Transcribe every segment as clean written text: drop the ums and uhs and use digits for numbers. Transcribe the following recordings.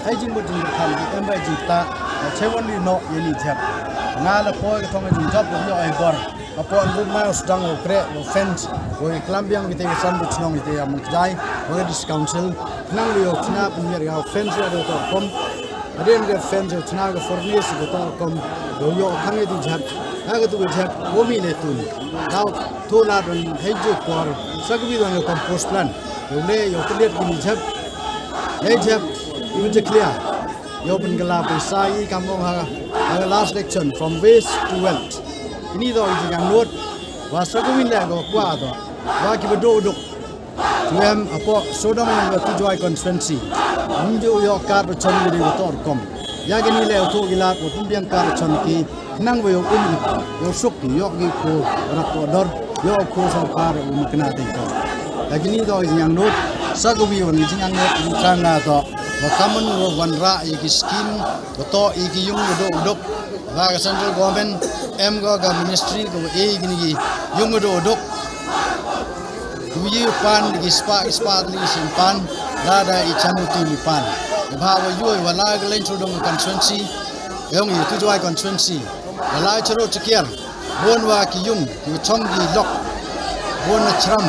ai jing bujing tham di emba jing ta chewon li no yeni jap nga la po ka thong jing job yo ai bor apo an road miles dang o kre o fence o klambiang gite san bu chnong gite am jai o dis council nang yo chna premier ya fence ya to kom aden ge fence chna ga fornies go to kom yo khange di jap aga tu jap o mi le tu now to la don heju por sagbi don compost plan yo le yo clear gi jap le jap youจะ clear โยเป็นกลาไปใส่คำว่า last section from west to west นี่ตัวอีกอย่างนู้นว่าสักวินแรกก็กว่าตัวว่าคิดว่าดูช่วยอพอโซดามันก็ที่ joy constituency มันจะยกการประชุมดีกว่าตัวกรมยากันนี่แล้วทุกกีฬาก็ต้องเรียนการประชุมที่นั่งไว้ยกยกสุกยกกีโครับตัวดอร์ยกโคสภาระอุมกนาติกายากันนี่ตัวอีกอย่างนู้นสักวิวันนี้อย่างนู้นทางนาตัวว่าคำมันว่าวันระอีกสกินว่าต่ออีกยุ่งอุดมว่ากับ central government ก็กับ ministry ก็ว่ากินยุ่งอุดมดูยี่ปันอีกสปาอีกสิบปันลาได้อีกชั้นตีมีปันภาวะยุ่ยว่าลายก็เล่นชุดดง constituency ยังอยู่ที่ joy constituency ลายชโรจิเกียร์บนว่ากี่ยุ่งอยู่ช่องกี่ล็อกบนชรัม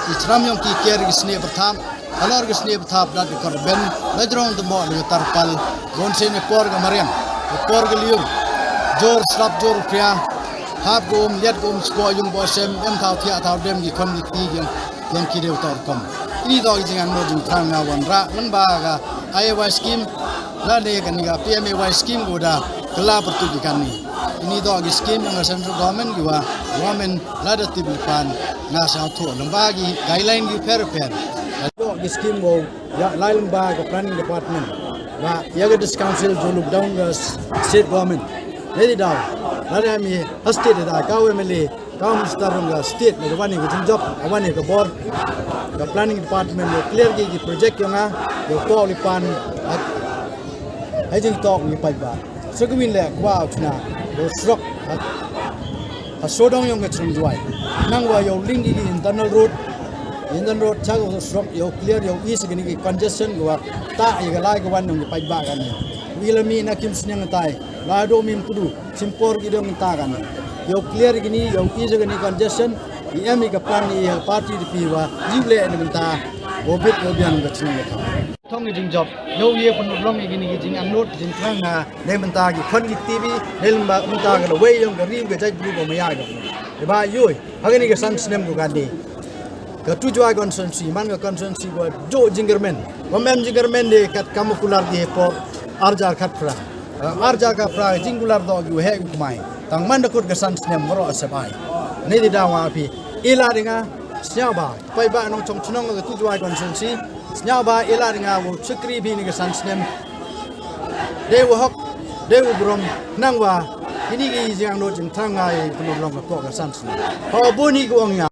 อีชรัมยังกี่เกียร์กี่สเนียประทามalor ke sini bertahap dah di korban, lajrong tu mau di tarpal, gonsen ekor ke mariam, ekor ke liur, jor slap jor pria, hap gom lihat gom sebuah yung bosem, tahu tiap tahu dem di kom di tiga yang kiri utar kom. Ini dah jangan mau jungkang ngawan ra, lembaga IAY scheme, lada kan ni PMAY scheme gua kelap pertujukan ni. Ini dah scheme yang central government gua, government lada tibipan, nasional tu, lembaga guideline gua per. Di scheme go ya lain lembaga planning department wa ya ga dis council jo look down the state government jadi dah lari kami state dah kau MLA kau minister ga state ne wani ga job wani ga board ga planning department yo clear gi project yo nga yo to lipan ai jing tok ni pai ba sagwin le kwa chna yo srok a sodong yo ga chung jwai nang wa yo link gi internal road road chak o strong yo clear yo east gini ki congestion gua ta i ga lai ga wan nong pai ba kan wilami na kim snyang tai la do mim kudu simpor gi dong ta kan yo clear gini yo east gini congestion i ami ga plan ni party di piwa jible ni ta obit go bian ga ching ka thong ni jing job yo ye pun long gi gini gi jing angnud jing thang na ne man ta gi khon gi tv ne lemba man ta ga we yong ga rim ga jai blu go ma ya ga ba yoi hagani ga san snem go ga ni Ketu joy constituency, man ke constituency gua jo jingermen, wamen jingermen de kat kamu kular di hepor arja kat pra, arja kat pra jingular do gu he gu mai, tang man dekut kesan snem mero asabai, ni di dawa api, ila denga siapa, pai ba nong chong chunong ketu joy constituency, siapa ila denga wo chukri bi ni kesan snem, dewa hok, dewa brom nangwa, ini ki jang do jing tangai penolong ketu kesan snem, kau buni gu angya.